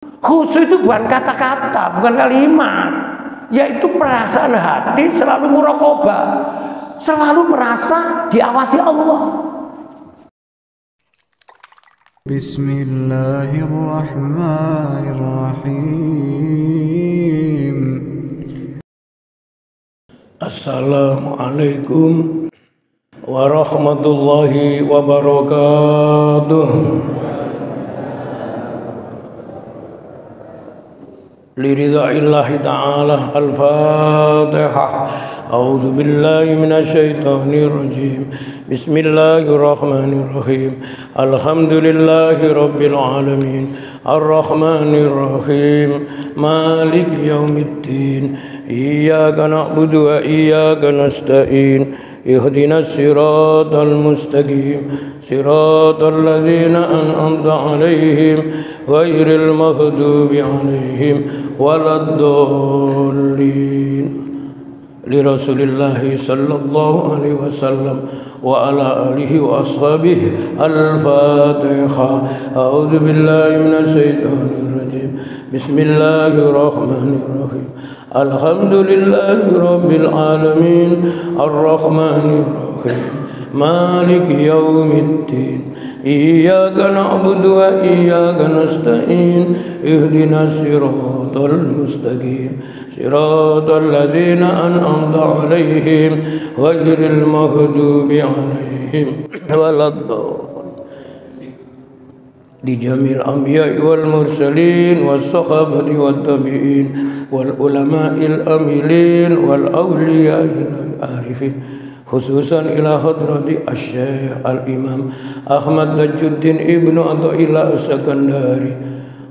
Khusyuk itu bukan kata-kata, bukan kalimat, yaitu perasaan hati selalu muraqabah, selalu merasa diawasi Allah. Bismillahirrahmanirrahim. Assalamualaikum warahmatullahi wabarakatuh. Liridha'illahi ta'ala al-Fatihah. A'udzu billahi minasyaitonir rajim. Bismillahirrahmanirrahim. Alhamdulillahi rabbil alamin. Arrahmanir rahim. Maliki yaumiddin. Iyyaka na'budu wa iyyaka nasta'in. Ihdinas siratal mustaqim. Siratal ladzina an'amta 'alaihim ghairil maghdubi 'alaihim waladdallin. Li Rasulillahi sallallahu alaihi wasallam wa ala alihi wa ashabihi. Al-Fatihah. A'udzu billahi minasy syaithanir rajim. Bismillahirrahmanirrahim. Alhamdulillahi rabbil alamin. Ar-Rahmanir Rahim. Maliki yaumiddin. Iyyaka na'budu wa iyyaka nasta'in. Ihdinas siratal mustaqim. Siratal ladzina an'amta 'alaihim ghairil maghdubi 'alaihim waladdallin. Li jamil anbiya'i wal mursalin was sahabati wat tabi'in wal ulama'il amilin wal awliya'il arifin, khususan ila hadrati asy-syekh al-imam Ahmad Tajuddin ibnu Athaillah as-Sakandari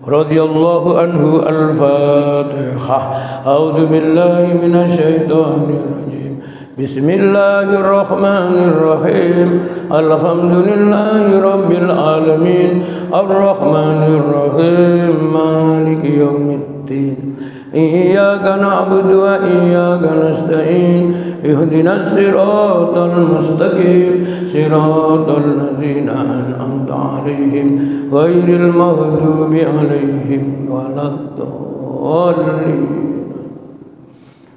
radhiyallahu anhu. Al-Fatihah. A'udzu billahi minasy syaithanir rajim. Bismillahirrahmanirrahim. Alhamdulillahi rabbil alamin. Ar-Rahmanir Rahim. Maliki yaumiddin. Iyyaka na'budu wa iyyaka nasta'in. Ihdinas siratal mustaqim. Siratal ladzina an'amta 'alaihim ghairil maghdubi 'alaihim waladdallin.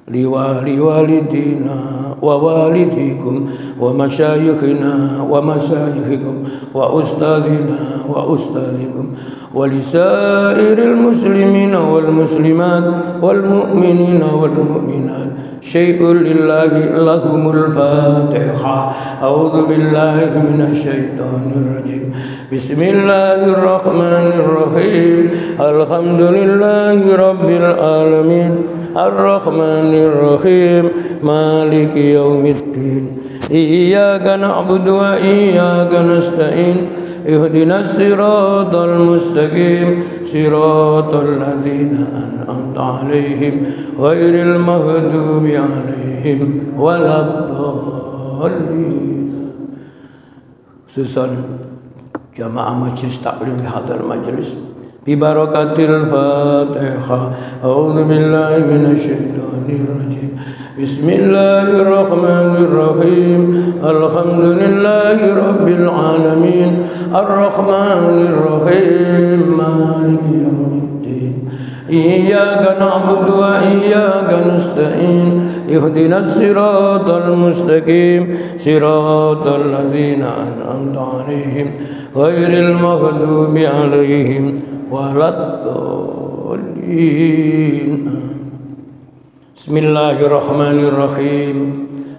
Liwali walidina wa walidikum wa masyayikhina wa masyayikhikum wa ustadzina wa ustadzikum wa lisairil muslimina wal muslimat wal mu'minina wal mu'minat. Syai'un lillahi lahumul Fatihah. A'udzu billahi minasy syaithanir rajim. Bismillahirrahmanirrahim. Alhamdulillahi rabbil alamin. Ar-Rahmanir Rahim. Maliki yaumiddin. Iyyaka na'budu wa iyyaka nasta'in. Ihdinas siratal mustaqim. Siratal ladzina an'amta 'alaihim ghairil maghdubi 'alaihim waladdallin. Susun jamaah majlis taklim hadal majlis bi barakatil Fatihah. A'udzu billahi minasy syaithanir rajim. Bismillahirrahmanirrahim. Alhamdulillahi rabbil alamin. Ar-Rahmanir Rahim. Maliki yaumiddin. Iyyaka na'budu wa iyyaka nasta'in. Ihdinas siratal mustaqim. Siratal ladzina an'amta 'alaihim ghairil maghdubi 'alaihim waladdallin. Bismillahirrahmanirrahim.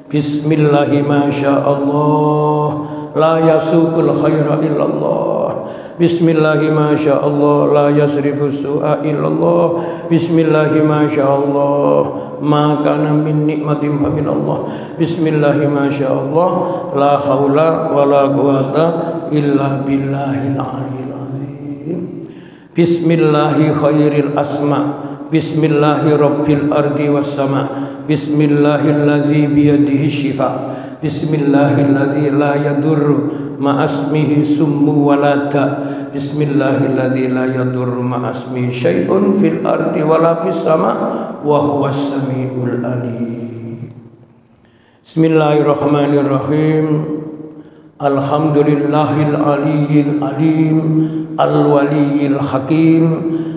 Bismillahi ma sya'allah. La yasuqul khaira illallah. Bismillahi ma sya'allah. La yasrifu su'a illallah. Bismillahi ma sya'allah. Ma kana min nikmatin fa min Allah. Bismillahi ma sya'allah. La haula wa la quwata illa billahil aliyyil azim. Bismillahi khairil asma. Bismillahi rabbil ardi was sama. Bismillahilladzi biyadihi syifa. Bismillahilladzi la yadurru ma'asmihi summu walada. Bismillahilladzi la yadurru ma'asmihi syai'un fil ardi wala fis sama wa huwas samiul alim. Bismillahirrahmanirrahim. Alhamdulillahil aliyyil alim. al-waliyil hakim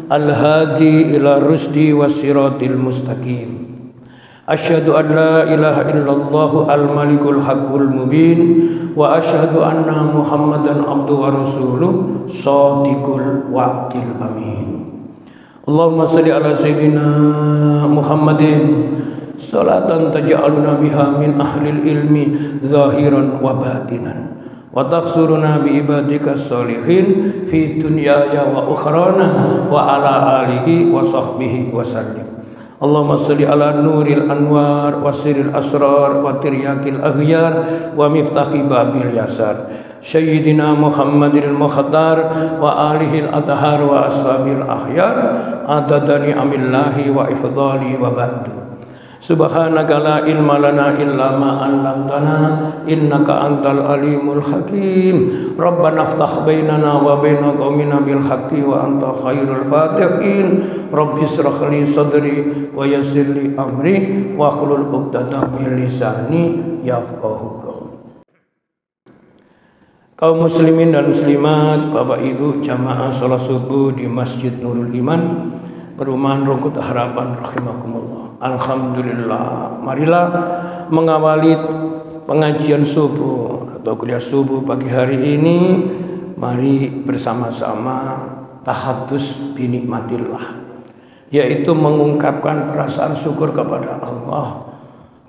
al-hadi ila rusdi wassiratil mustaqim. Asyhadu an la ilaha illallah al-malikul haqqul mubin wa asyhadu anna Muhammadan abduhu wa rasuluh shadiqul wa'dil amin. Allahumma shalli ala sayyidina Muhammadin salatan taj'aluna biha min ahlil ilmi zahiran wa batinan wa takhsuruna bi ibadika sholihin fi dunyaya wa ukhrana wa ala alihi wa sahbihi wa sallim. Allahumma salli ala nuril anwar wa sirril asrar wa tiryakil aghyar wa miftahi babil yasar Sayyidina Muhammadil Mukhtar wa alihil athhar wa ashabil akhyar adadani amillahi wa ifdali wa ba'du. Subhanaka la ilma lana illa ma 'allamtana innaka antal alimul hakim. Rabbana iftah bainana wa baina qaumina bil haqqi wa anta khairul fatihin. Rabbi ishrah li sadri wa yassir li amri wa hlul 'uqdatam min lisani yafqahu qawli. Kaum muslimin dan muslimat, Bapak Ibu jamaah salat subuh di Masjid Nurul Iman, Perumahan Rungkut Harapan rahimakumullah. Alhamdulillah, marilah mengawali pengajian subuh atau kuliah subuh pagi hari ini. Mari bersama-sama tahadus binikmatillah, yaitu mengungkapkan perasaan syukur kepada Allah.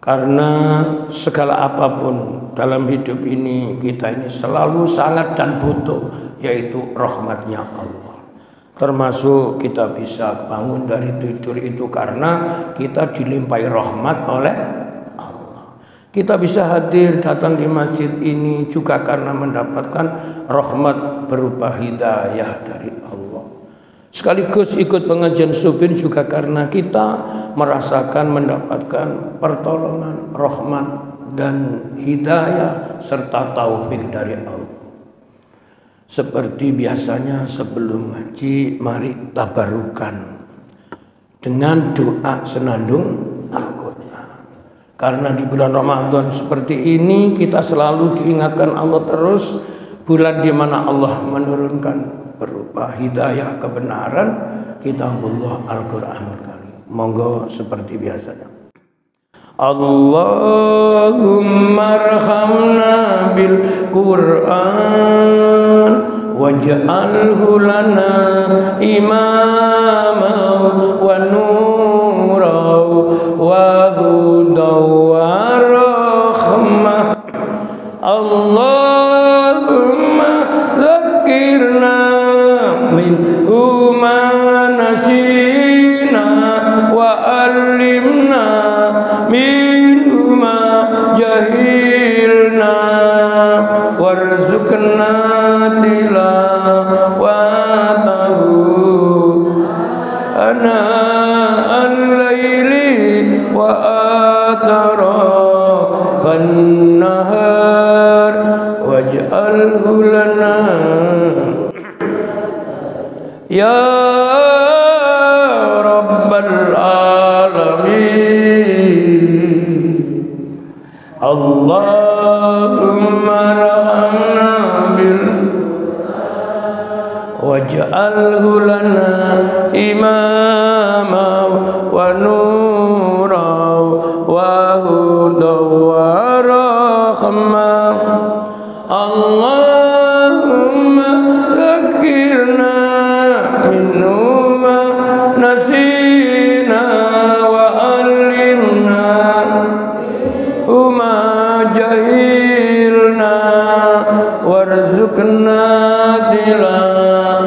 Karena segala apapun dalam hidup ini, kita ini selalu sangat dan butuh, yaitu rahmatnya Allah. Termasuk kita bisa bangun dari tidur itu karena kita dilimpahi rahmat oleh Allah. Kita bisa hadir datang di masjid ini juga karena mendapatkan rahmat berupa hidayah dari Allah. Sekaligus ikut pengajian subuh juga karena kita merasakan mendapatkan pertolongan, rahmat dan hidayah serta taufik dari Allah. Seperti biasanya sebelum ngaji, mari tabarukan dengan doa senandung Al-Quran. Karena di bulan Ramadan seperti ini kita selalu diingatkan Allah terus, bulan di mana Allah menurunkan berupa hidayah kebenaran kitabullah Al-Quranul Karim. Monggo seperti biasanya. Allahumma arhamna bil Qur'an waj'alhu lana imama wa nura wa hudaw wa rahmah. Allahumma dzakirna minhu ma nasina wa alimna minhu ma jahilna warzuqna tilawatahu ana al-laili wa atrafan nahar waj'alhu lana ya rabbal alamin. Allahumma rahmna bil waj'alhu lana imama wa nura wa hudaw wa rahmah. Allahumma dzakirna minhu ma nasina wa alimna ma jahilna warzuqna tilawatahu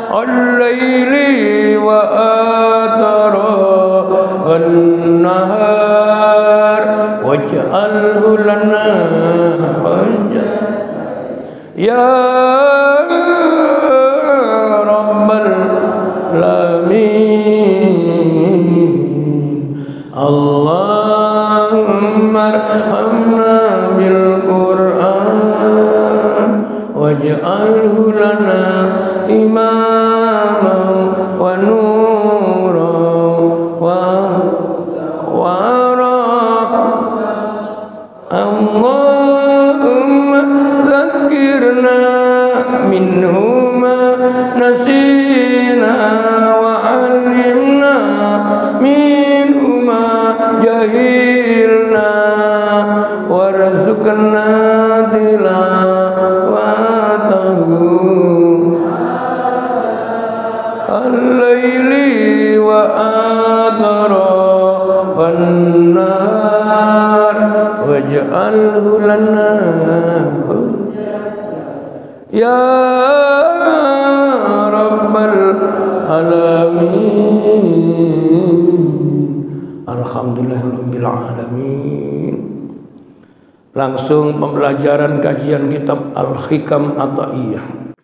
al-laili wa atrafan nahar waj'alhu lana ya rabbal alamin. Allahumma arhamna bil Qur'an waj'alhu lana imaman wa nuran wa rahmah. Allahumma minhuma nasina wa alimna minhuma jahilna warzuqna tilawatahu al-laili wa atrafan nahar waj'alhu lana ya rabbal alamin. Alhamdulillahirabbil alamin. Langsung pembelajaran kajian kitab Al-Hikam Athaiyah.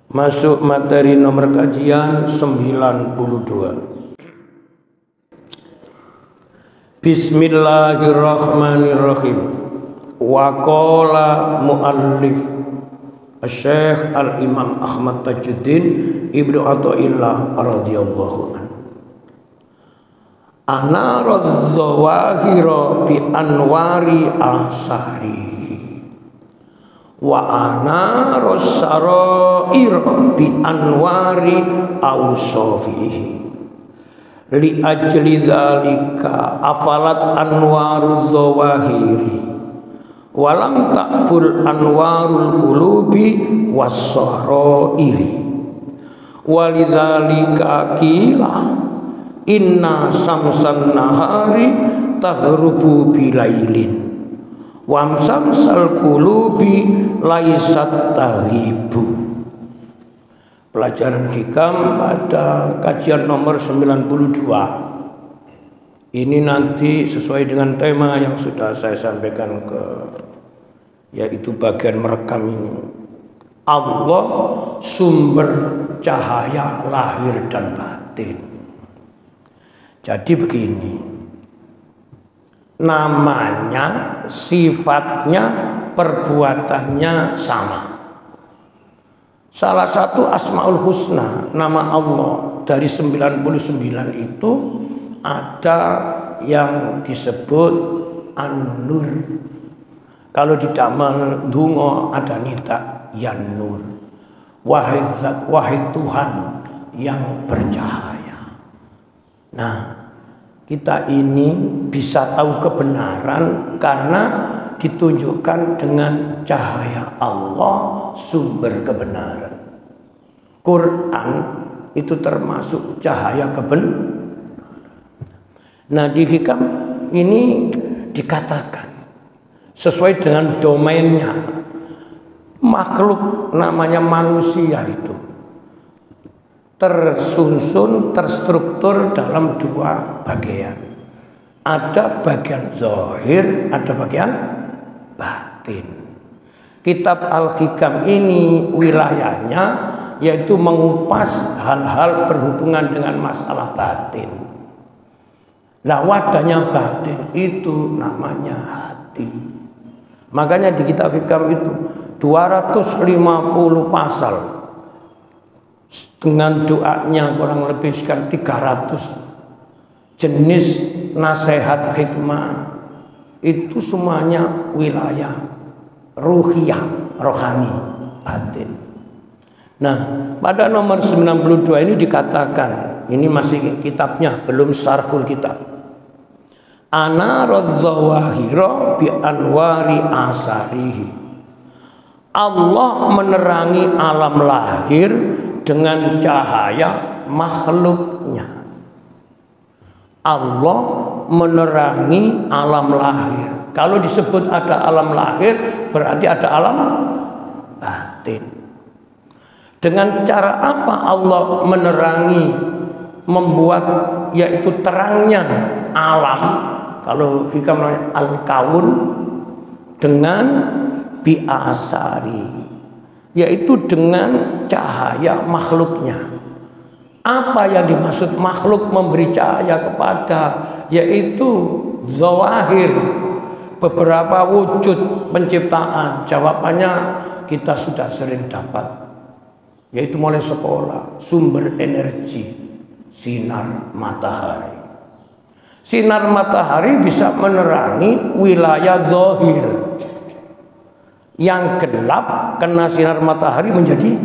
Masuk materi nomor kajian 92. Bismillahirrahmanirrahim. Wa qala muallif Syekh Al-Imam Ahmad Tajuddin Ibnu Athaillah radhiyallahu anhu. Ana radh-dhawahira bi anwari asari wa ana rassaraira bi anwari awsafihi li ajli dzalika afalat anwarudz dhawahiri walam ta'ful anwarul qulubi was-sarairi walidzalika qila inna samsan nahari taghrubu bilailin wa samsal qulubi laisat taghibu. Pelajaran hikam pada kajian nomor 92. Ini nanti sesuai dengan tema yang sudah saya sampaikan yaitu bagian merekam ini. Allah sumber cahaya lahir dan batin. Jadi begini, namanya, sifatnya, perbuatannya sama. Salah satu Asmaul Husna, nama Allah dari 99 itu ada yang disebut An-Nur. Kalau di damal Dungo ada nita Yan Nur. Wahai Zat, wahai Tuhan yang bercahaya. Nah, kita ini bisa tahu kebenaran karena ditunjukkan dengan cahaya Allah, sumber kebenaran. Quran itu termasuk cahaya kebenaran. Nah, di hikam ini dikatakan sesuai dengan domainnya, makhluk namanya manusia itu tersusun, terstruktur dalam dua bagian. Ada bagian zahir, ada bagian batin. Kitab Al-Hikam ini wilayahnya yaitu mengupas hal-hal berhubungan dengan masalah batin. Nah, wadahnya batin itu namanya hati. Makanya di kitab Hikam itu 250 pasal. Dengan doanya kurang lebih sekitar 300 jenis nasihat hikmah, itu semuanya wilayah ruhiyah, rohani, batin. Nah, pada nomor 92 ini dikatakan, ini masih kitabnya, belum syarhul kitab. Ana radzawahira bi anwari asarihi. Allah menerangi alam lahir dengan cahaya makhluknya. Allah menerangi alam lahir. Kalau disebut ada alam lahir, berarti ada alam batin. Dengan cara apa Allah menerangi, membuat yaitu terangnya alam? Kalau kita namanya al-kaun, dengan bi'asari, yaitu dengan cahaya makhluknya. Apa yang dimaksud makhluk memberi cahaya kepada, yaitu zawahir, beberapa wujud penciptaan. Jawabannya kita sudah sering dapat, yaitu mulai sekolah, sumber energi, sinar matahari. Sinar matahari bisa menerangi wilayah zahir. Yang gelap kena sinar matahari menjadi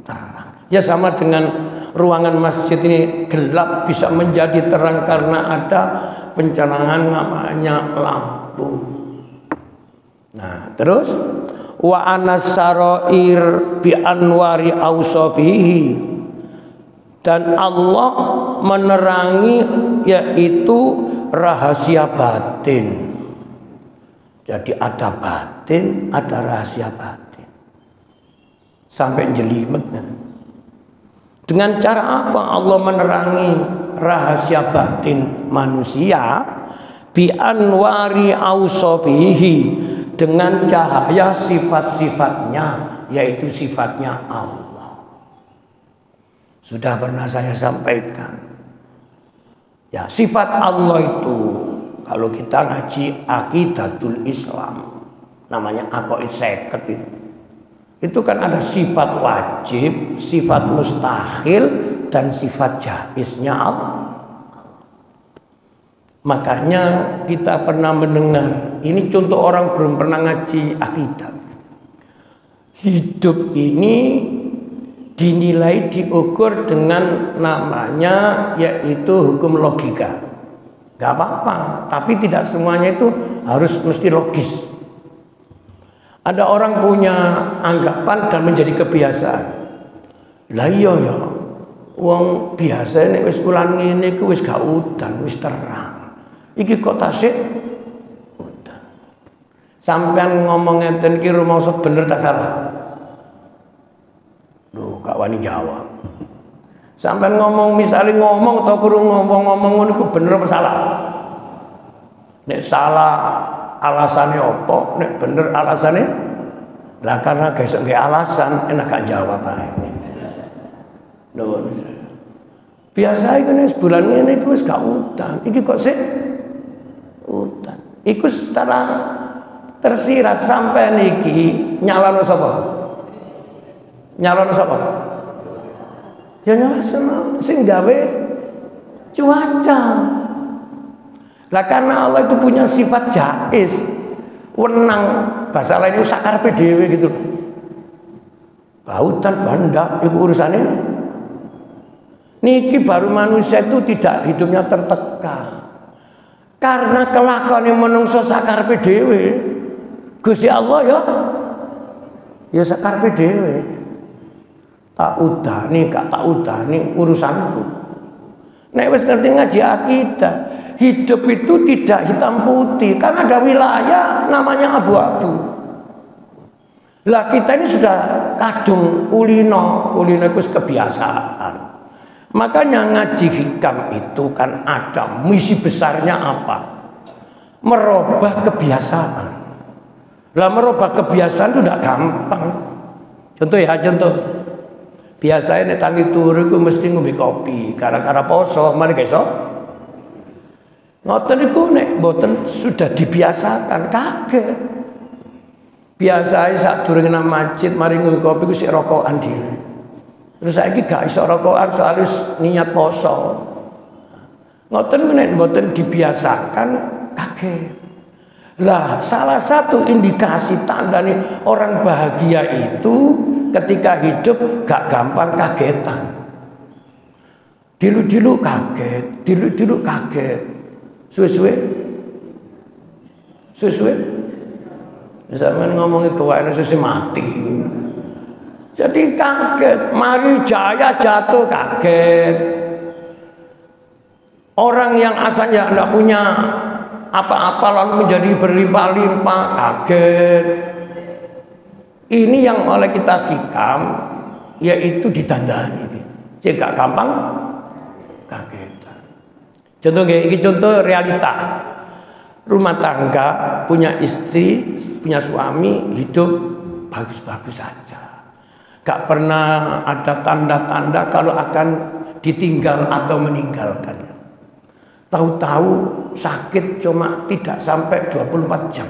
terang. Ya sama dengan ruangan masjid ini gelap bisa menjadi terang karena ada pencanangan namanya lampu. Nah, terus wa anasaroir bi anwari ausofihi, dan Allah menerangi yaitu rahasia batin. Jadi ada batin, ada rahasia batin. Sampai jelimet. Dengan cara apa Allah menerangi rahasia batin manusia? Bi anwari ausofihi, dengan cahaya sifat-sifatnya, yaitu sifatnya Allah. Sudah pernah saya sampaikan. Ya, sifat Allah itu kalau kita ngaji Aqidatul Islam, namanya Aqaid 50 itu kan ada sifat wajib, sifat mustahil, dan sifat jaiznya Allah. Makanya kita pernah mendengar, ini contoh orang belum pernah ngaji akidah. Hidup ini dinilai, diukur dengan namanya yaitu hukum logika. Gak apa-apa, tapi tidak semuanya itu harus mesti logis. Ada orang punya anggapan dan menjadi kebiasaan. Lah iya ya, wong biasa nek wis ulan ngene iku wis gak udan, wis terang. Iki kok tasik udan. Sampeyan ngomong ngeten iki rumangsa bener tak salah? Loh, gak wani jawab. Sampeyan ngomong misalnya ngomong atau kurang ngomong ngono iku bener apa salah? Nek salah alasannya apa? Nek bener alasannya? Lah karena gesek nggih alasan enak gak jawab ae. Lho. Biasa iku nek bulan ngene iku wis gak udan. Iki kok sik udan. Iku setelah tersirat sampai niki nyalano sapa? Nyalano sapa? Ya nyala semua sing gawe cuaca. Lah karena Allah itu punya sifat jaiz, wenang, bahasa lainnya sakarpe dhewe gitu. Bautan banda iku urusane. Niki baru manusia itu tidak hidupnya tertekan. Karena kelakuan yang menungso sakarpe dhewe. Gusti Allah ya sakarpe dhewe. Tak udani, gak tak udani urusanku. Nek wis ngerti ngaji akidah, hidup itu tidak hitam putih, karena ada wilayah namanya abu-abu. Lah kita ini sudah kadung ulino itu kebiasaan. Makanya ngaji hikam itu kan ada misi besarnya apa? Merubah kebiasaan. Lah merubah kebiasaan itu tidak gampang. Contoh ya, contoh. Biasanya nek tangi turu iku mesti ngombe kopi, gara-gara poso, mari guys. Ngoten iku nek mboten sudah dibiasakan kaget. Biasanya sak durunge nang masjid mari ngombe kopi ku sik rokokan dhewe. Terus saiki gak iso rokokan soalnya niat poso. Ngoten nek mboten dibiasakan kaget. Lah salah satu indikasi tanda nih orang bahagia itu ketika hidup gak gampang kagetan. Dilu-dilu kaget, dilu-dilu kaget. Suwe-suwe. Misalnya ngomongin kewainan susi mati. Jadi kaget, mari jaya jatuh kaget. Orang yang asalnya tidak punya apa-apa lalu menjadi berlimpah-limpah kaget. Ini yang oleh kita hikam yaitu ditandani. Jika gampang kagetan. Contoh ini contoh realita. Rumah tangga punya istri, punya suami, hidup bagus-bagus saja. Gak pernah ada tanda-tanda kalau akan ditinggal atau meninggalkan. Tahu-tahu sakit cuma tidak sampai 24 jam.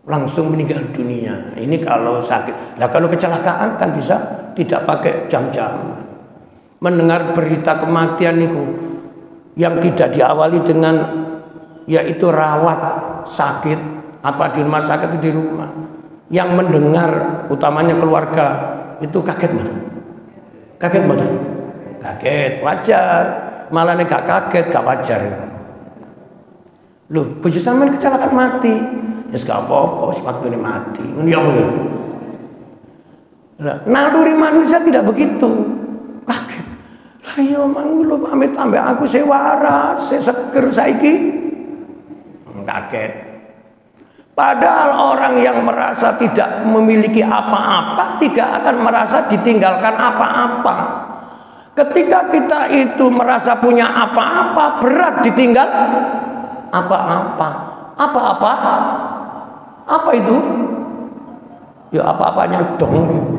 Langsung meninggal dunia. Ini kalau sakit. Nah kalau kecelakaan kan bisa tidak pakai jam-jam. Mendengar berita kematian itu yang tidak diawali dengan yaitu rawat sakit apa di rumah sakit di rumah. yang mendengar utamanya keluarga itu kaget nggak? Kaget nggak? Kaget, wajar. Malah nek gak kaget gak wajar. Loh, bojo sampean kecelakaan mati. Ya gak apa-apa, sepatune mati. Ya Allah. Naluri manusia tidak begitu. Kaget. Lah iya manglo pamit ambek aku sing waras, sing seger saiki. Kaget. Padahal orang yang merasa tidak memiliki apa-apa tidak akan merasa ditinggalkan apa-apa. Ketika kita itu merasa punya apa-apa, berat ditinggal apa-apa. Apa-apa? Apa itu? Ya apa-apanya dong.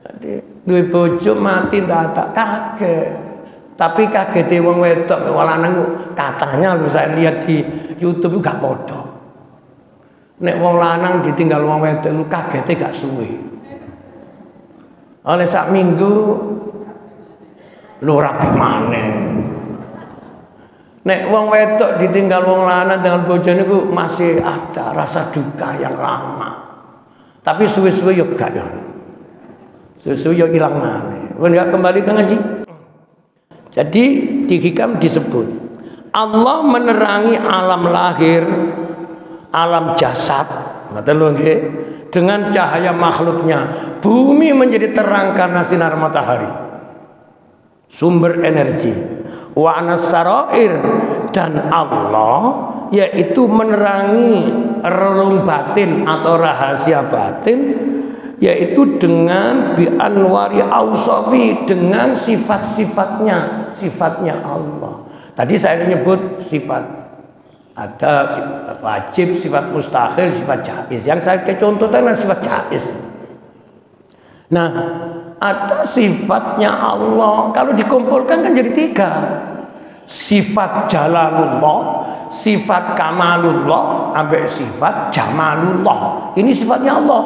Jadi duwe bojo mati tak kaget. Tapi kagete wong wedok wong lanang katanya saya lihat di YouTube gak padha. Nek wong lanang ditinggal wong wedok lu kagete gak suwe. Oleh sak minggu lu rapi maneh. Nek wong wedok ditinggal wong lanang dengan bojone ku masih ada rasa duka yang lama. Tapi suwe-suwe yo gak yo. Suwe-suwe yo ilang maneh. Wong kembali ke ngaji. Jadi di hikam disebut Allah menerangi alam lahir, alam jasad, dengan cahaya makhluknya. Bumi menjadi terang karena sinar matahari, sumber energi. Wa anasarair, dan Allah yaitu menerangi relung batin atau rahasia batin, yaitu dengan bi anwari ausafi, dengan sifat-sifatnya, sifatnya Allah. Tadi saya menyebut sifat, ada sifat wajib, sifat mustahil, sifat jaiz. Yang saya contohkan sifat jaiz. Nah, ada sifatnya Allah. Kalau dikumpulkan kan jadi 3. Sifat jalalullah, sifat kamalullah, sampai sifat jamalullah. Ini sifatnya Allah.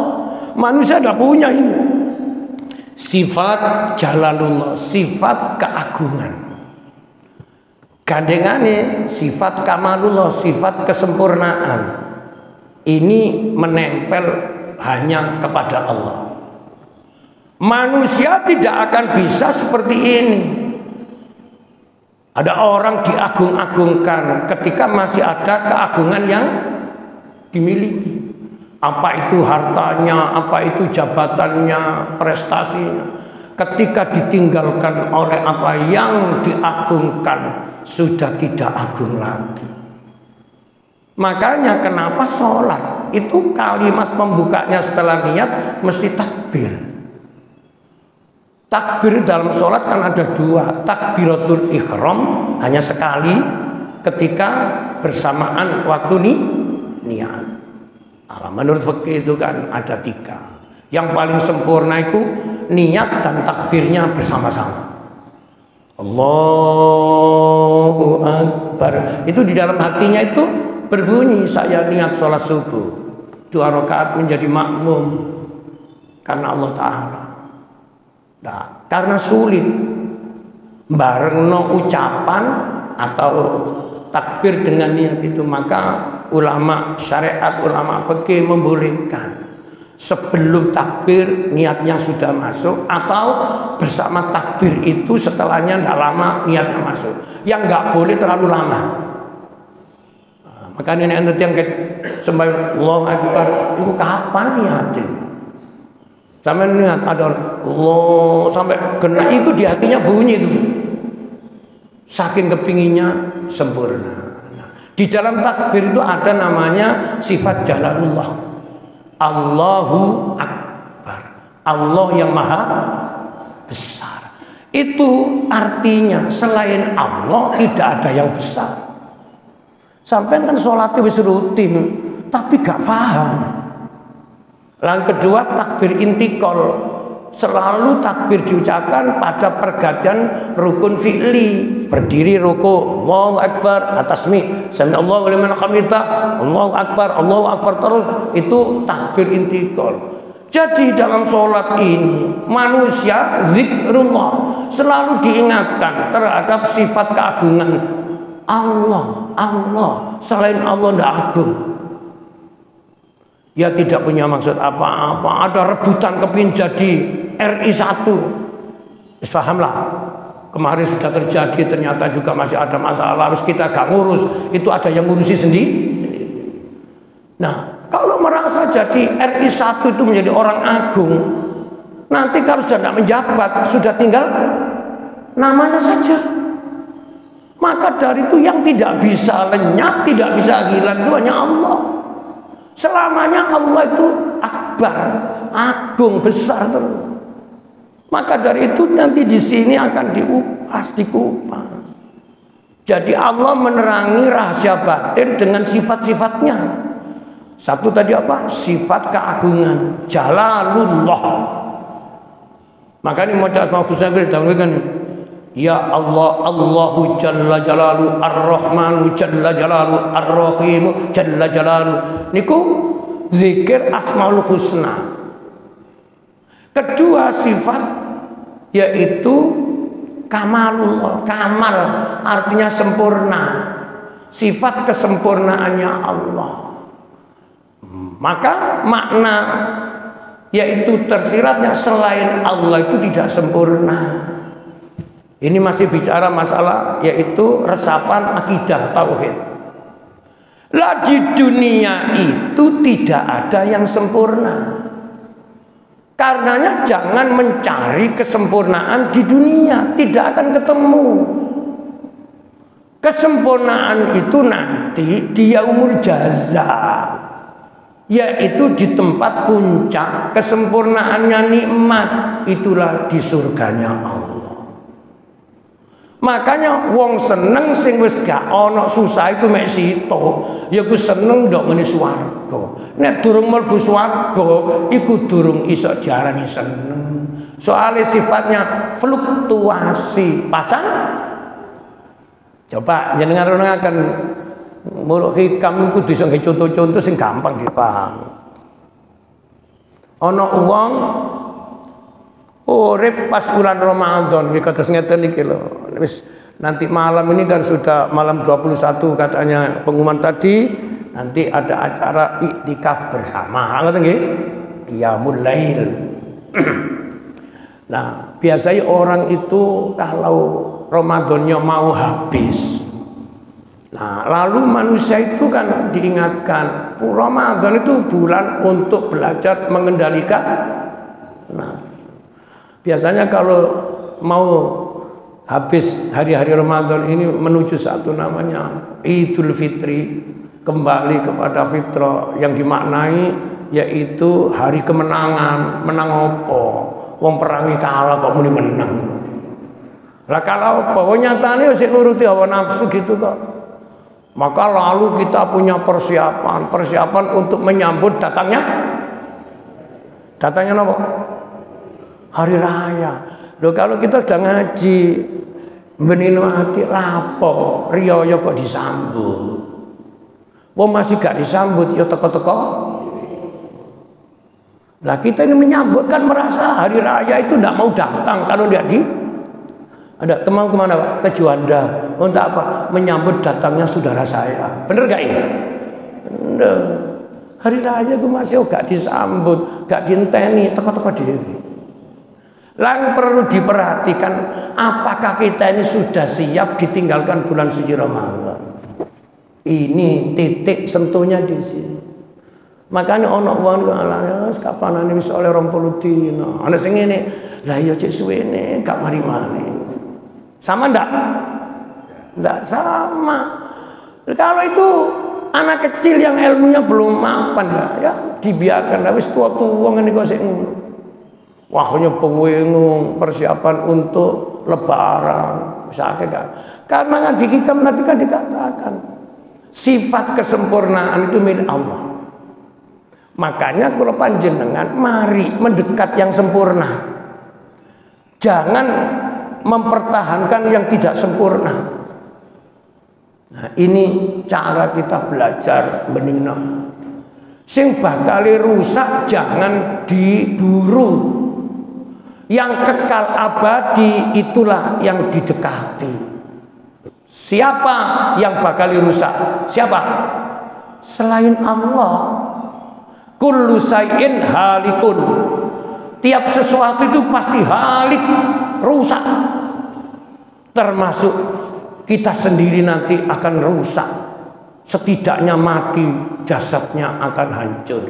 Manusia tidak punya ini. Sifat jalalullah, sifat keagungan. Gandengane sifat kamalullah, sifat kesempurnaan. Ini menempel hanya kepada Allah. Manusia tidak akan bisa seperti ini. Ada orang diagung-agungkan ketika masih ada keagungan yang dimiliki. Apa itu hartanya, apa itu jabatannya, prestasinya. Ketika ditinggalkan oleh apa yang diagungkan, sudah tidak agung lagi. Makanya kenapa sholat itu kalimat pembukanya setelah niat mesti takbir. Takbir dalam sholat kan ada 2. Takbiratul ihram hanya sekali ketika bersamaan waktu niat. Menurut fikih itu kan ada 3. Yang paling sempurna itu niat dan takbirnya bersama-sama. Allahu Akbar. Itu di dalam hatinya itu berbunyi, saya niat sholat subuh 2 rakaat menjadi makmum karena Allah Ta'ala. Nah, karena sulit barengno ucapan atau takbir dengan niat itu, maka ulama syariat, ulama fikih membolehkan sebelum takbir niatnya sudah masuk, atau bersama takbir itu setelahnya tidak lama niatnya masuk. Yang nggak boleh terlalu lama. Makanya ini yang sembahyang Allahu Akbar itu kapan niatnya? Sampai niat ada Allah sampai kena itu di hatinya bunyi itu. Saking kepinginnya sempurna. Nah, di dalam takbir itu ada namanya sifat jalalullah. Allahu Akbar. Allah yang maha besar. Itu artinya selain Allah tidak ada yang besar. Sampai kan sholatnya wis rutin, tapi gak paham. Yang kedua takbir intikal, selalu takbir diucapkan pada pergantian rukun fi'li. Berdiri ruku, Allahu Akbar, atasmi, sami'allahu liman hamidah, Allahu Akbar terus, itu takbir intikal. Jadi dalam sholat ini manusia zikrullah, selalu diingatkan terhadap sifat keagungan Allah. Selain Allah tidak agung. Ya tidak punya maksud apa-apa. Ada rebutan kepingin jadi RI 1. Pahamlah. Kemarin sudah terjadi, ternyata juga masih ada masalah. Harus kita gak ngurus. Itu ada yang ngurusi sendiri. Nah, kalau merasa jadi RI 1 itu menjadi orang agung, nanti kalau sudah tidak menjabat, sudah tinggal namanya saja. Maka dari itu yang tidak bisa lenyap, tidak bisa hilang itu hanya Allah. Selamanya Allah itu akbar, agung, besar terus. Maka dari itu nanti di sini akan dikupas. Jadi Allah menerangi rahasia batin dengan sifat-sifatnya. Satu tadi apa? Sifat keagungan, Jalalullah. Makanya mau asmaul husna kan, ya Allah, Allahu Jalla Jalalu, Ar-Rahmanu Jalla Jalalu, Ar-Rahimu Jalla Jalalu. Niku zikir asmaul husna. Kedua sifat yaitu kamalullah. Kamal artinya sempurna. Sifat kesempurnaannya Allah. Maka makna yaitu tersiratnya selain Allah itu tidak sempurna. Ini masih bicara masalah yaitu resapan akidah tauhid. Lah di dunia itu tidak ada yang sempurna. Karenanya jangan mencari kesempurnaan di dunia, tidak akan ketemu. Kesempurnaan itu nanti di yaumul jaza, yaitu di tempat puncak kesempurnaannya nikmat, itulah di surganya Allah. Makanya wong seneng sing wis gak ana susah iku mek sito, ya ku seneng ndok ngene swarga. Nek durung mlebu swarga iku durung iso diarani seneng. Soale sifatnya fluktuasi. Pasang? Coba jenengan renungaken muluk hikam iku iso nggih contoh-contoh sing gampang dipaham. Ana wong urip pas bulan Ramadan iki kados ngeten iki lho. Wis nanti malam ini kan sudah malam 21 katanya pengumuman tadi, nanti ada acara iktikaf bersama. Ngoten nggih? Qiyamul lail. Nah, biasanya orang itu kalau Ramadannya mau habis. Nah, lalu manusia itu kan diingatkan, Ramadan itu bulan untuk belajar mengendalikan. Nah, biasanya kalau mau habis hari-hari Ramadan ini menuju satu namanya Idul Fitri, kembali kepada fitrah yang dimaknai yaitu hari kemenangan. Menang apa? Wong perangi kalah kok muni menang. Lah kalau apa? Wong nyatane wis nuruti hawa nafsu gitu kok. Maka lalu kita punya persiapan untuk menyambut datangnya apa? Hari raya. Loh kalau kita sudah ngaji benino hati lapo riyo kok disambut. Wong masih gak disambut ya teko-teko. Lah kita ini menyambut kan merasa hari raya itu tidak mau datang kalau dia ada mau kemana Pak? Ke Juanda. Untuk apa? Menyambut datangnya saudara saya. Bener gak ini? Bener. Hari raya itu masih gak disambut, gak dinteni, teko-teko dhewe. Lang perlu diperhatikan apakah kita ini sudah siap ditinggalkan bulan suci Ramadan. Ini titik sentuhnya di sini. Makanya ana wong ala kapanane wis oleh 20 dina. Ana sing ngene, lah ya cek suwene gak mari-mari. Sama ndak? Ndak sama. Kalau itu anak kecil yang ilmunya belum mapan ya dibiarkan wis tua-tua ngene kok sik ngono. Wahnya pengungung persiapan untuk lebaran misalnya kan. Karena ngaji hikam nanti kan dikatakan sifat kesempurnaan itu milik Allah. Makanya kalau panjenengan mari mendekat yang sempurna. Jangan mempertahankan yang tidak sempurna. Nah, ini cara kita belajar beningno. Sing bakal rusak jangan diburu. Yang kekal abadi itulah yang didekati. Siapa yang bakal rusak? Siapa? Selain Allah. Kullu syai'in halikun. Tiap sesuatu itu pasti halik, rusak. Termasuk kita sendiri nanti akan rusak. Setidaknya mati, jasadnya akan hancur.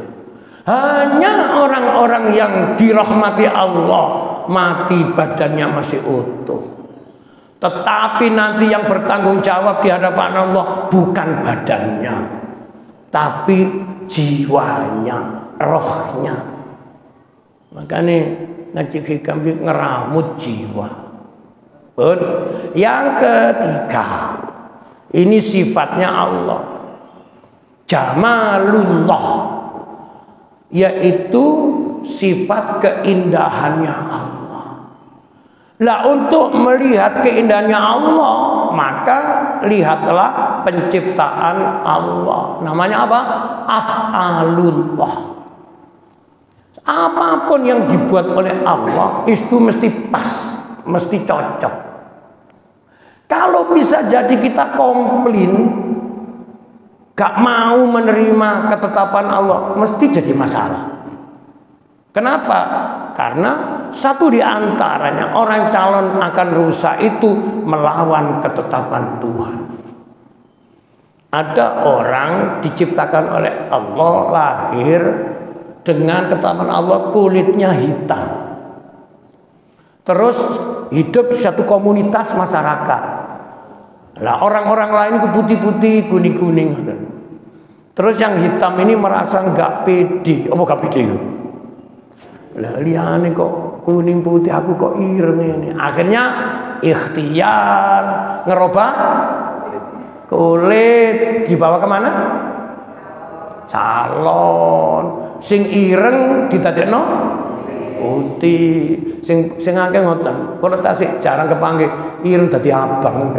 Hanya orang-orang yang dirahmati Allah, mati badannya masih utuh. Tetapi nanti yang bertanggung jawab di hadapan Allah bukan badannya, tapi jiwanya, rohnya. Makanya ngaji hikam ngeramut jiwa. Pun yang ketiga, ini sifatnya Allah, Jamalullah, yaitu sifat keindahannya Allah. Lah untuk melihat keindahannya Allah, maka lihatlah penciptaan Allah. Namanya apa? Af'alullah. Apapun yang dibuat oleh Allah itu mesti pas, mesti cocok. Kalau bisa jadi kita komplain, gak mau menerima ketetapan Allah, mesti jadi masalah. Kenapa? Karena satu di antaranya orang calon akan rusak itu melawan ketetapan Tuhan. Ada orang diciptakan oleh Allah, lahir dengan ketetapan Allah, kulitnya hitam. Terus hidup satu komunitas masyarakat. Lah orang-orang lain itu putih-putih, kuning-kuning. Terus yang hitam ini merasa nggak pede. Oh, nggak pede. Lah liane kok kuning putih, aku kok ireng ini. Akhirnya ikhtiar ngerubah kulit, dibawa kemana? Salon. Sing ireng ditadekno putih. Sing akeh ngoten. Kula tasik jarang kepanggih ireng dadi abang.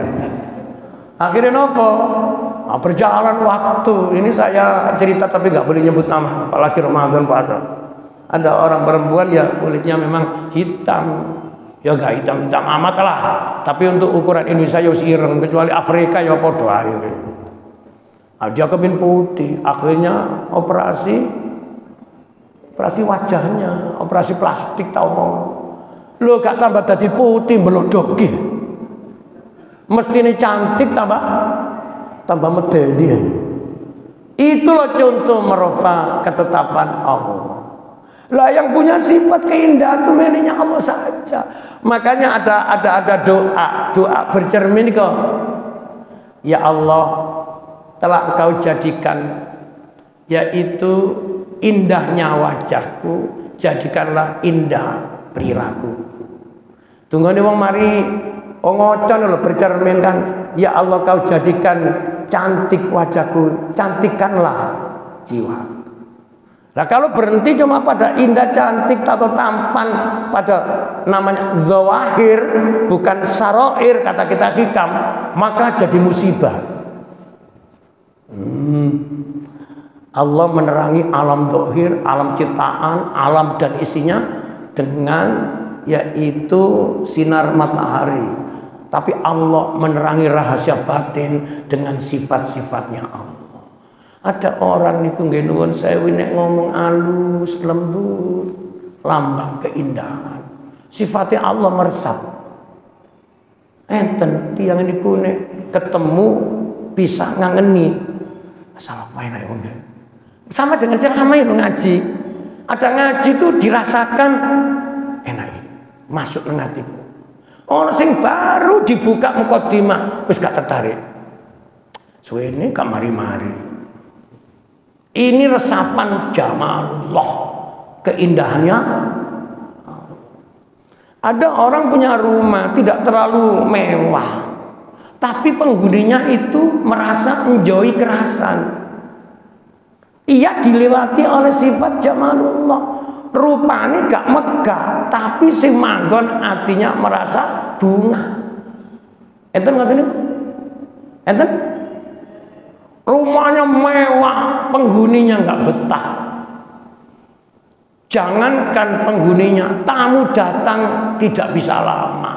Akhirnya nopo? Nah, berjalan waktu. Ini saya cerita tapi nggak boleh nyebut nama, apalagi Ramadan puasa. Ada orang perempuan ya kulitnya memang hitam. Ya nggak hitam-hitam amat lah. Tapi untuk ukuran Indonesia ya ireng, kecuali Afrika ya padha ae. Nah, dia kepin putih. Akhirnya operasi wajahnya, operasi plastik tau mau. Lo gak tambah tadi putih melodoki. Mestinya cantik tambah medeni. Itu loh contoh merubah ketetapan Allah. Lah yang punya sifat keindahan itu menenya Allah saja. Makanya ada doa bercermin kok. Ya Allah, telah Engkau jadikan, yaitu indahnya wajahku, jadikanlah indah perilaku. Tunggone wong mari ngocon lho bercermin kan, ya Allah Kau jadikan cantik wajahku, cantikkanlah jiwa. Nah kalau berhenti cuma pada indah, cantik atau tampan, pada namanya zawahir, bukan saroir kata kita hikam, maka jadi musibah. Allah menerangi alam zahir, alam ciptaan, alam dan isinya dengan yaitu sinar matahari. Tapi Allah menerangi rahasia batin dengan sifat-sifatnya Allah. Ada orang niku nggih nuwun sewu nek ngomong alus, lembut, lambang keindahan. Sifatnya Allah meresap. Enten tiyang niku nek ketemu bisa ngangeni. Salah apa enak wong. Sama dengan ceramah yang ngaji. Ada ngaji itu dirasakan enak. Masuk nang atiku. Orang sing baru dibuka mukadimah wis gak tertarik. Suwene gak mari-mari. Ini resapan jamalullah, keindahannya. Ada orang punya rumah tidak terlalu mewah, tapi penghuninya itu merasa enjoy kerasan. Ia dilewati oleh sifat jamalullah. Rupanya gak megah, tapi si manggon hatinya merasa bunga. Enten ngoten niku? Enten? Rumahnya mewah, penghuninya nggak betah. Jangankan penghuninya, tamu datang tidak bisa lama.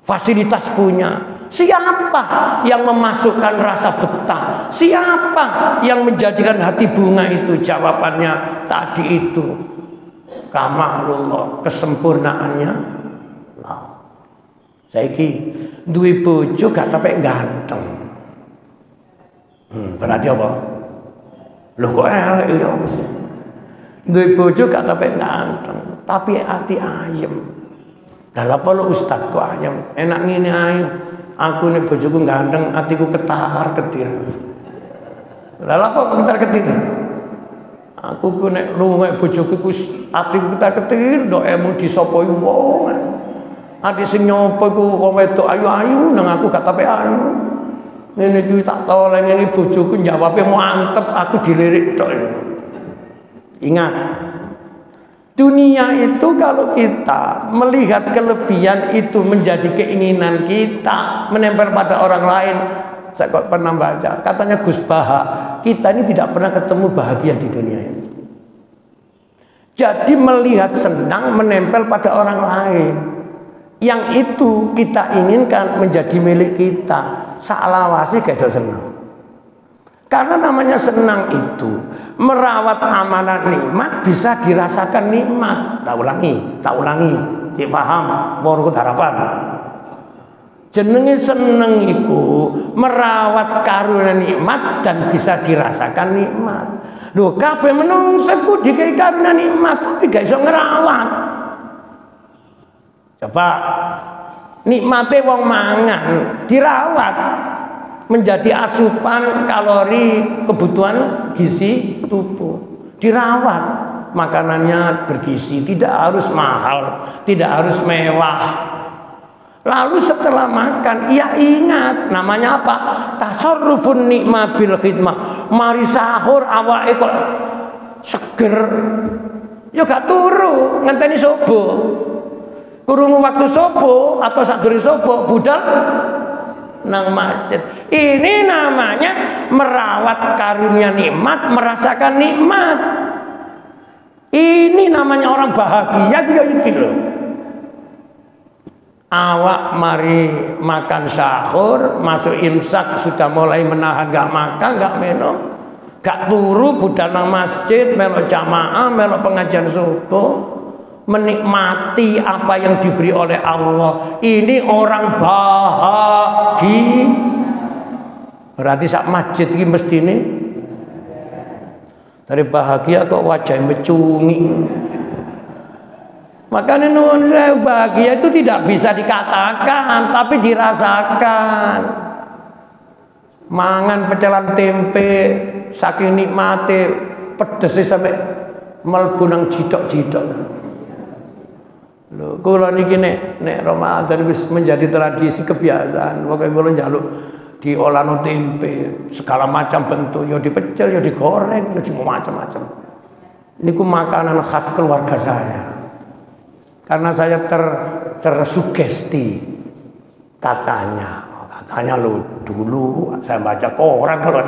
fasilitas punya. Siapa yang memasukkan rasa betah? Siapa yang menjadikan hati bunga itu? Jawabannya tadi itu, kamalullah, kesempurnaannya Allah. Saiki duwe bojo gak tapi ganteng. Berarti apa? Lho kok elek ya apa sih? Duwe bojo gak tapi ganteng, tapi hati ayem. Lah apa lo ustaz kok ayem? Enak ngene ae. Aku nek bojoku ganteng, hatiku ketar-ketir. Lah apa ketar-ketir? Aku ku nek lunga bojoku ku hatiku ketar-ketir, ndokemu disopoi wong. Ati sing nyopo ku wong wedok ayu-ayu nang aku gak tapi ayu. Ngene iki tak toleng ngene bojoku jawabe mantep, aku dilirik tok. Ingat, dunia itu kalau kita melihat kelebihan itu menjadi keinginan kita menempel pada orang lain. Saya kok pernah baca, katanya Gus Baha, kita ini tidak pernah ketemu bahagia di dunia ini. Jadi melihat senang menempel pada orang lain. Yang itu kita inginkan menjadi milik kita. Salawasi kayak senang. Karena namanya senang itu merawat amanah nikmat bisa dirasakan nikmat. Tak ulangi, cik paham, morot harapan. Jenenge seneng iku merawat karunia nikmat dan bisa dirasakan nikmat. Lho kabeh menungso ku dikai karunia nikmat tapi gak iso ngerawat. Coba nikmate wong mangan dirawat menjadi asupan kalori kebutuhan gizi tubuh, dirawat makanannya bergizi, tidak harus mahal, tidak harus mewah. Lalu setelah makan, ya ingat namanya apa? Tasarrufun nikmah bil khidmah. Mari sahur awake kok seger, ya gak turu ngenteni subuh. Kurungu waktu subuh atau sadurunge subuh budal nang masjid. Ini namanya merawat karunia nikmat, merasakan nikmat. Ini namanya orang bahagia ya iki lho. Awak mari makan sahur, masuk imsak sudah mulai menahan, gak makan, gak minum, gak turu budal nang masjid, melok jamaah, melok pengajian subuh, menikmati apa yang diberi oleh Allah. Ini orang bahagia. Berarti sak masjid ini mesti ini dari bahagia kok wajahnya becungi. Makanya nuwun sewu, bahagia itu tidak bisa dikatakan tapi dirasakan. Mangan pecelan tempe saking nikmate pedesnya sampai mlebu nang jidok-jidok. Lho, kula niki nek Ramadan wis menjadi tradisi kebiasaan. Pokoke kula njaluk diolahno tempe segala macam bentuk, ya dipecel, ya digoreng, ya macam-macam. Niku makanan khas keluarga saya. Karena saya tersugesti katanya lo dulu saya baca koran kalau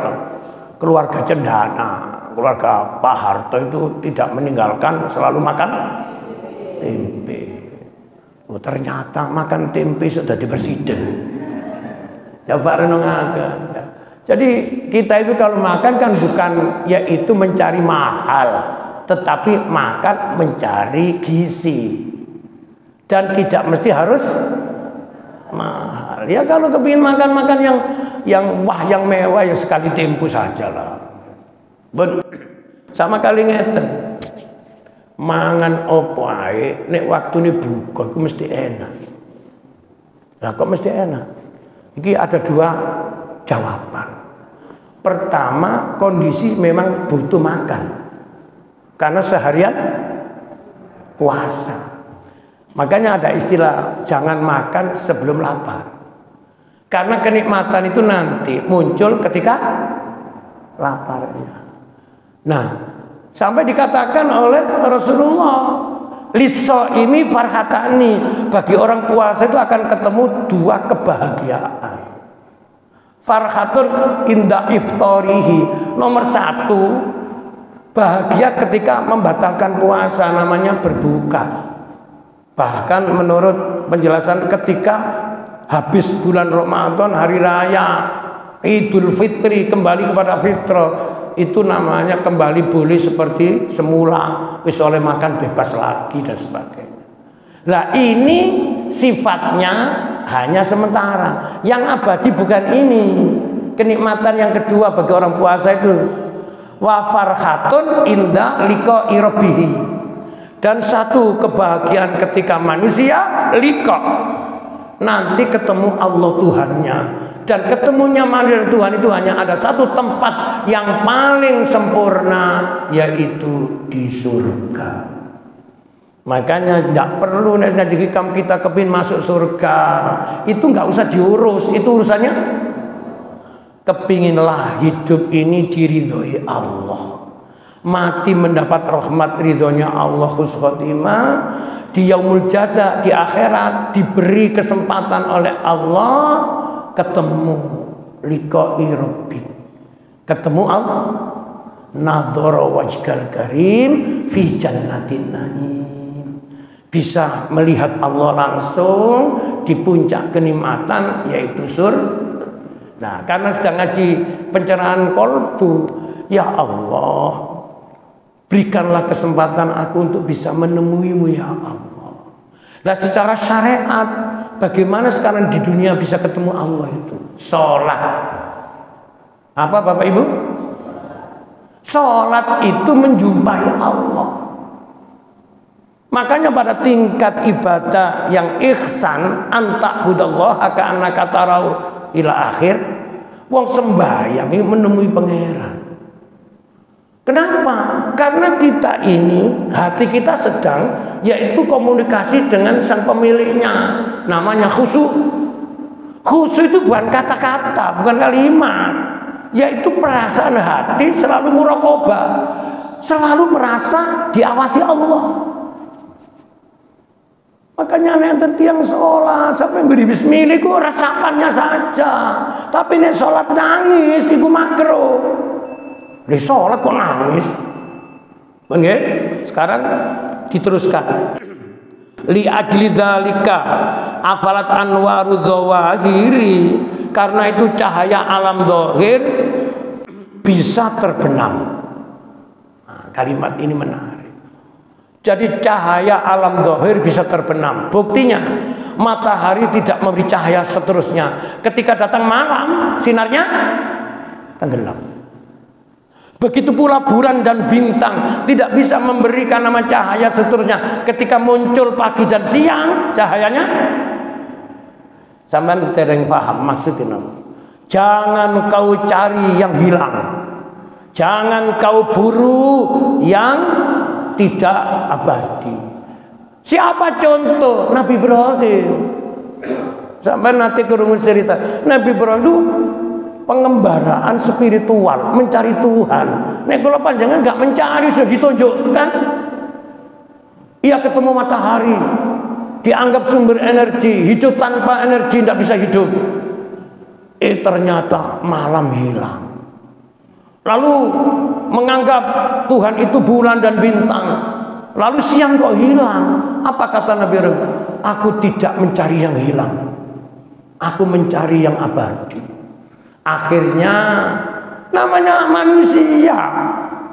keluarga Cendana, keluarga Pak Harto itu tidak meninggalkan selalu makan tempe. Oh, ternyata makan tempe sudah di presiden. Coba renungaken. Jadi kita itu kalau makan kan bukan yaitu mencari mahal, tetapi makan mencari gizi. Dan tidak mesti harus mahal. Ya kalau kepingin makan yang wah, yang mewah, ya sekali tempo sajalah. Sama kali ngeten. Mangan opo ae nek waktune buka iku mesti enak. Lah kok mesti enak? Iki ada dua jawaban. Pertama, kondisi memang butuh makan. Karena seharian puasa. Makanya ada istilah jangan makan sebelum lapar. Karena kenikmatan itu nanti muncul ketika laparnya. Nah, sampai dikatakan oleh Rasulullah, liso ini farhatani, bagi orang puasa itu akan ketemu dua kebahagiaan. Farhatun inda iftarihi, nomor satu bahagia ketika membatalkan puasa, namanya berbuka. Bahkan menurut penjelasan ketika habis bulan Ramadan, hari raya Idul Fitri, kembali kepada fitrah, itu namanya kembali boleh seperti semula, wis oleh makan bebas lagi dan sebagainya. Nah ini sifatnya hanya sementara. Yang abadi bukan ini. Kenikmatan yang kedua bagi orang puasa itu wa farhatun inda liqa'i rabbih. Dan satu kebahagiaan ketika manusia liqa, nanti ketemu Allah Tuhannya. Dan ketemunya manusia Tuhan itu hanya ada satu tempat yang paling sempurna, yaitu di surga. Makanya tidak perlu jika kita kepin masuk surga, itu nggak usah diurus, itu urusannya kepinginlah hidup ini diridhoi Allah, mati mendapat rahmat ridhonya Allah, husnul khotimah di yaumul jaza, di akhirat diberi kesempatan oleh Allah ketemu liqa'i rabbi, ketemu Allah, nadhara wajhal karim fi jannatin naim, bisa melihat Allah langsung di puncak kenikmatan yaitu surga. Nah, karena sudah ngaji pencerahan kolbu, ya Allah, berikanlah kesempatan aku untuk bisa menemuimu ya Allah. Nah, secara syariat, bagaimana sekarang di dunia bisa ketemu Allah itu? Sholat. Apa Bapak Ibu? Sholat itu menjumpai Allah. Makanya pada tingkat ibadah yang ihsan, anta'budallaha ka'annaka tarahu ila akhir, wong sembahyang menemui pangeran. Kenapa? Karena kita ini, hati kita sedang, yaitu komunikasi dengan sang pemiliknya, namanya khusyuk. Khusyuk itu bukan kata-kata, bukan kalimat, yaitu perasaan hati selalu muraqabah, selalu merasa diawasi Allah. Makanya yang tertiang sholat sampai beri bismillah itu rasapannya saja. Tapi nek sholat nangis itu makruh. Di sholat kok nangis? Oke? Sekarang diteruskan. Li ajli dzalika afalat anwaru dzawahiri, karena itu cahaya alam zahir bisa terbenam. Nah, kalimat ini menarik. Jadi cahaya alam zahir bisa terbenam. Buktinya matahari tidak memberi cahaya seterusnya. Ketika datang malam, sinarnya tenggelam. Begitu pula bulan dan bintang tidak bisa memberikan nama cahaya seterusnya. Ketika muncul pagi dan siang, cahayanya sampean tereng paham maksudnya. Jangan kau cari yang hilang. Jangan kau buru yang tidak abadi. Siapa contoh? Nabi Ibrahim. Sampai nanti kerungu cerita Nabi Ibrahim itu pengembaraan spiritual, mencari Tuhan. Nek kalau panjangan nggak mencari, sudah ditunjukkan. Ia ketemu matahari, dianggap sumber energi, hidup tanpa energi tidak bisa hidup. Ternyata malam hilang. Lalu menganggap Tuhan itu bulan dan bintang. Lalu siang kok hilang. Apa kata Nabi Ibrahim? Aku tidak mencari yang hilang, aku mencari yang abadi. Akhirnya namanya manusia,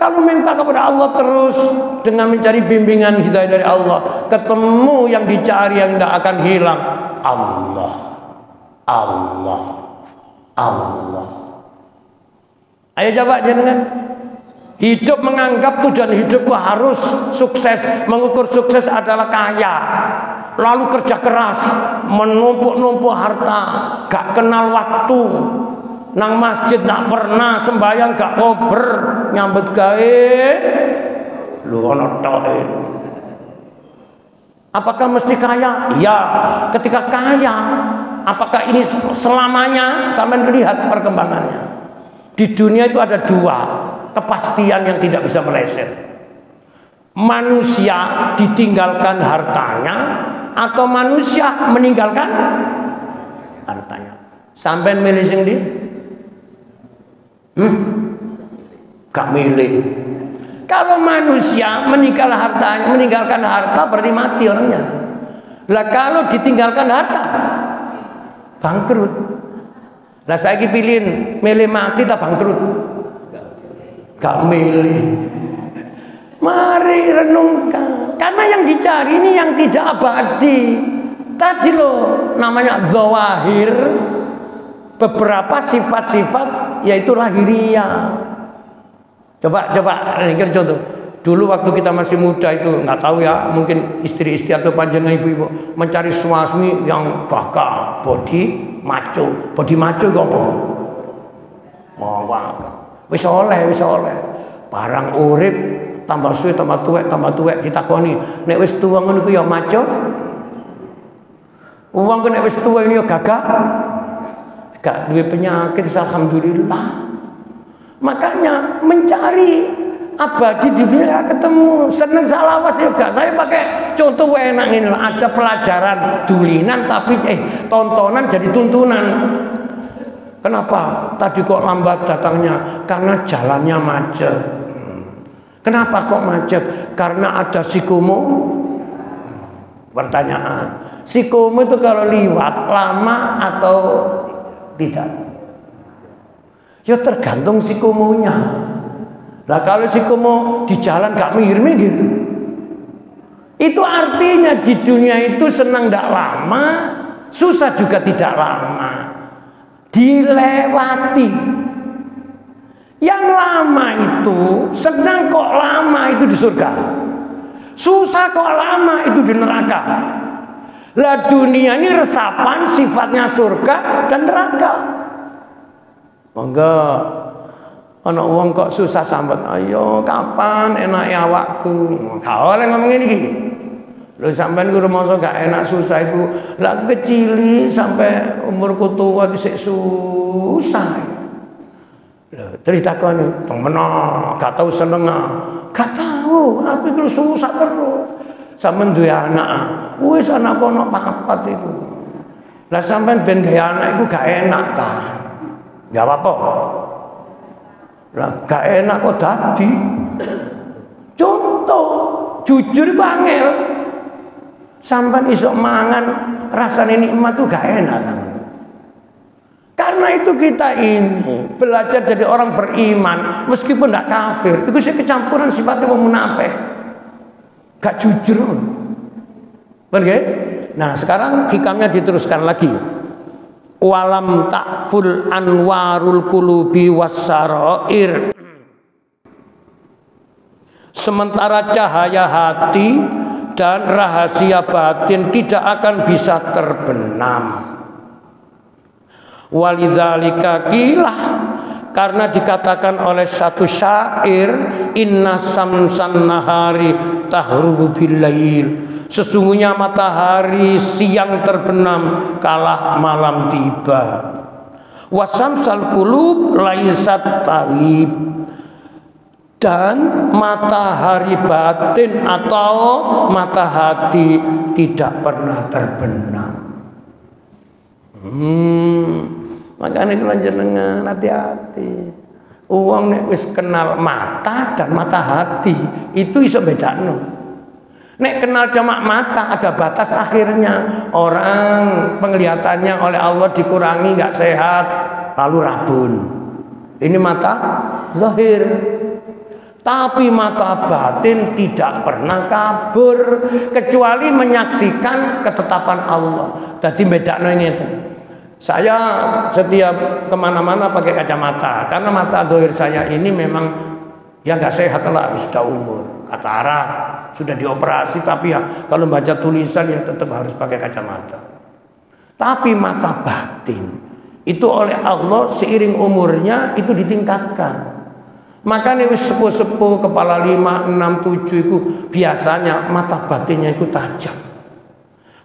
kalau minta kepada Allah terus dengan mencari bimbingan hidayah dari Allah, ketemu yang dicari yang tidak akan hilang. Allah, Allah, Allah. Ayo coba jangan hidup menganggap tujuan hidupku harus sukses, mengukur sukses adalah kaya, lalu kerja keras, menumpuk-numpuk harta, gak kenal waktu, nang masjid gak pernah, sembahyang gak kober, nyambut gawe lu ono tohe. Apakah mesti kaya? Ya. Ketika kaya, apakah ini selamanya? Sampai lihat perkembangannya. Di dunia itu ada dua kepastian yang tidak bisa meleset. Manusia ditinggalkan hartanya atau manusia meninggalkan hartanya. Sampai milih sendiri? Gak milih. Kalau manusia meninggalkan harta berarti mati orangnya. Lah kalau ditinggalkan harta bangkrut. Lah saiki pilihin milih mati tak bangkrut? Gak milih. Mari renungkan. Karena yang dicari ini yang tidak abadi. Tadi loh namanya zawahir. Beberapa sifat-sifat yaitu lahiriah. Coba ini kan contoh. Dulu waktu kita masih muda itu nggak tahu ya, mungkin istri-istri atau panjenengan ibu-ibu mencari suami yang gagah, body macho kok apa? Mawak. Wis oleh. Barang urip tambah suwe tambah tuwek ditakoni, nek wis tuwa ngono ku ya macho. Wong ku nek wis tuwa ini ya gagah. Gak duwe penyakit, alhamdulillah. Makanya mencari abadi di dunia ketemu. Seneng salawas ya gak. Saya pakai contoh enak ini, ada pelajaran dulinan tapi tontonan jadi tuntunan. Kenapa tadi kok lambat datangnya? Karena jalannya macet. Kenapa kok macet? Karena ada sikomo. Pertanyaan, sikomo itu kalau liwat lama atau tidak? Ya tergantung sikomonya. Nah kalau sikomo di jalan gak minggir-minggir, itu artinya di dunia itu senang tidak lama, susah juga tidak lama, dilewati. Yang lama itu senang kok lama itu di surga, susah kok lama itu di neraka. Lah dunia ini resapan sifatnya surga dan neraka. Monggo ana wong kok susah sambat, ayo kapan enake awakku. Gak oleh ngomong ngene iki. Lho sampean ku rumangsa gak enak susah iku. Lah aku kecili sampai umurku tua sik susah. Lho terus takoni, "Temen gak tau seneng." Gak tahu, aku iku susah terus. Sampeyan duwe anak, wis anak kono papat iku. Lah sampean ben gawe anak iku gak enak ta? Gak apa-apa. Lah gak enak kok dadi. Contoh, jujur bangel. Sampean iso mangan rasane nikmat tuh gak enak kan? Karena itu kita ini belajar jadi orang beriman meskipun gak kafir. Itu sih kecampuran sifatnya wong munafik. Gak jujur. Bener? Nah, sekarang hikamnya diteruskan lagi. Walam takful anwarul qulubi wassarair. Sementara cahaya hati dan rahasia batin tidak akan bisa terbenam. Walidzalika qilah, karena dikatakan oleh satu syair, inna samsan nahari tahrubu billail. Sesungguhnya matahari siang terbenam kalah malam tiba. Wasamsal qulub laisat taib, dan matahari batin atau mata hati tidak pernah terbenam. Makanya itu jenengan hati-hati. Uang nek wis kenal mata dan mata hati itu iso bedakno. Nek kenal cuma mata ada batas akhirnya. Orang penglihatannya oleh Allah dikurangi, nggak sehat, lalu rabun. Ini mata zahir. Tapi mata batin tidak pernah kabur kecuali menyaksikan ketetapan Allah. Jadi bedakno ini itu. Saya setiap kemana-mana pakai kacamata karena mata zahir saya ini memang ya nggak sehat lah, sudah umur, katarak, sudah dioperasi, tapi ya kalau baca tulisan ya tetap harus pakai kacamata. Tapi mata batin itu oleh Allah seiring umurnya itu ditingkatkan. Makanya sepuh-sepuh kepala 5, 6, 7 itu biasanya mata batinnya itu tajam.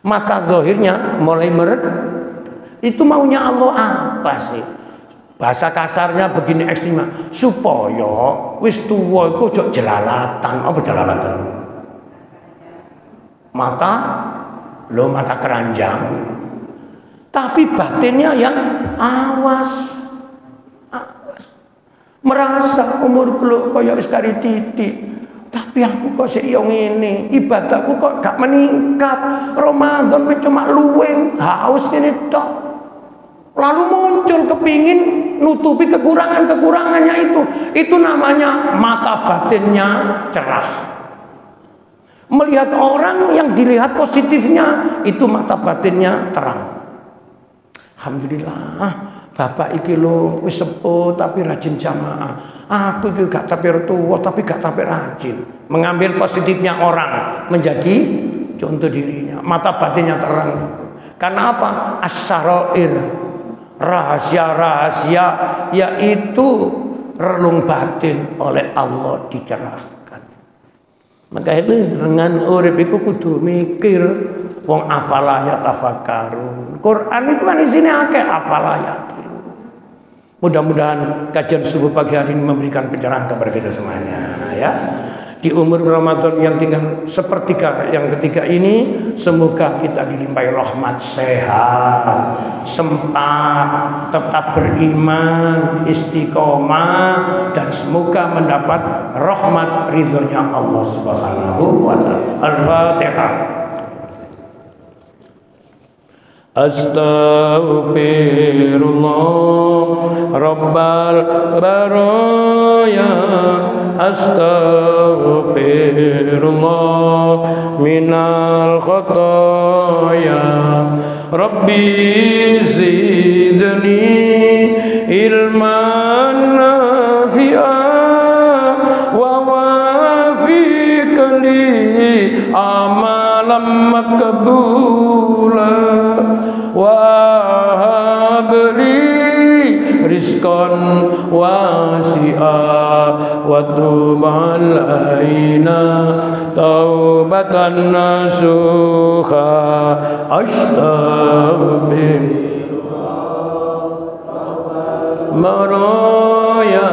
Mata zahirnya mulai meret. Itu maunya Allah apa sih? Bahasa kasarnya begini ekstrim, supaya wis tuwa iku ojo jelalatan. Apa jelalatan? Mata mata keranjang. Tapi batinnya yang awas. Merasa umur kelo kaya wis kari titik. Tapi aku kok sik yo ngene, ibadahku kok gak meningkat. Ramadan cuma luwing, haus ngene tok. Lalu muncul kepingin nutupi kekurangannya itu namanya mata batinnya cerah. Melihat orang yang dilihat positifnya itu mata batinnya terang. Alhamdulillah, bapak iki lho wis sepuh tapi rajin jamaah. Aku iki gak tapir tua tapi gak tapir rajin. Mengambil positifnya orang menjadi contoh dirinya. Mata batinnya terang. Karena apa? As-sarair, rahasia-rahasia, yaitu relung batin oleh Allah dicerahkan. Maka itu dengan urip iku kudu mikir. Wong afalaya tafakkarun. Quran itu kan isinya akeh afalaya. Mudah-mudahan kajian subuh pagi hari ini memberikan pencerahan kepada kita semuanya, ya. Di umur Ramadan yang tinggal sepertiga yang ketiga ini, semoga kita dilimpahi rahmat, sehat, sempat, tetap beriman, istiqomah, dan semoga mendapat rahmat ridhonya Allah Subhanahu wa ta'ala. Al-Fatihah. Astaghfirullah Rabbal baraya, astaghfirullah minal khotoya, Rabbi zidni ilman nafi'ah wa wafiqli amalan makbula wa habli rizqan wasi'a wa tub alaina taubatan nasuha astaghfirullah maraya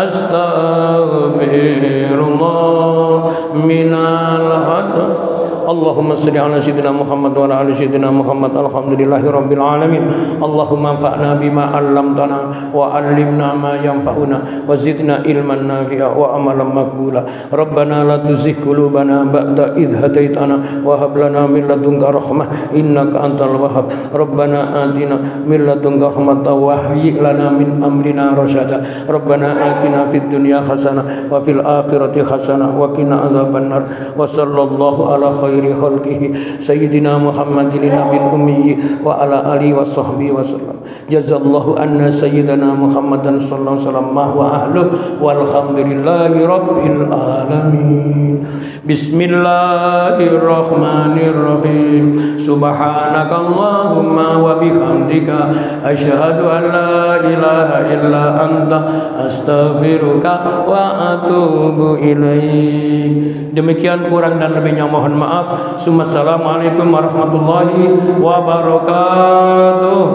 astaghfirullah minal khata. Allahumma salli ala sayyidina Muhammad wa ala ali sayyidina Muhammad. Alhamdulillahi rabbil alamin. Allahumma anfa'na bima 'allamtana wa 'allimna ma yanfa'una wa zidna ilman nafi'a wa amalan maqbula. Rabbana la tuzigh qulubana ba'da idh hadaitana wa hab lana min ladunka rahmah innaka antal wahhab. Rabbana atina min ladunka rahmatan wa hayyi lana min amrina rasyada. Rabbana atina fid dunya hasanah wa fil akhirati hasanah wa qina adzabannar. Wa sallallahu ala khairi khalqihi sayyidina Muhammadin nabiyil ummi wa ala alihi wa sahbihi wa sallam. Jazallahu anna sayyidina Muhammadan sallallahu alaihi wasallam wa ahluhu walhamdulillahi rabbil alamin. Bismillahirrahmanirrahim. Subhanakallahumma wa bihamdika asyhadu an la ilaha illa anta astaghfiruka wa atubu ilaik. Demikian kurang dan lebihnya mohon maaf. Assalamualaikum warahmatullahi wabarakatuh.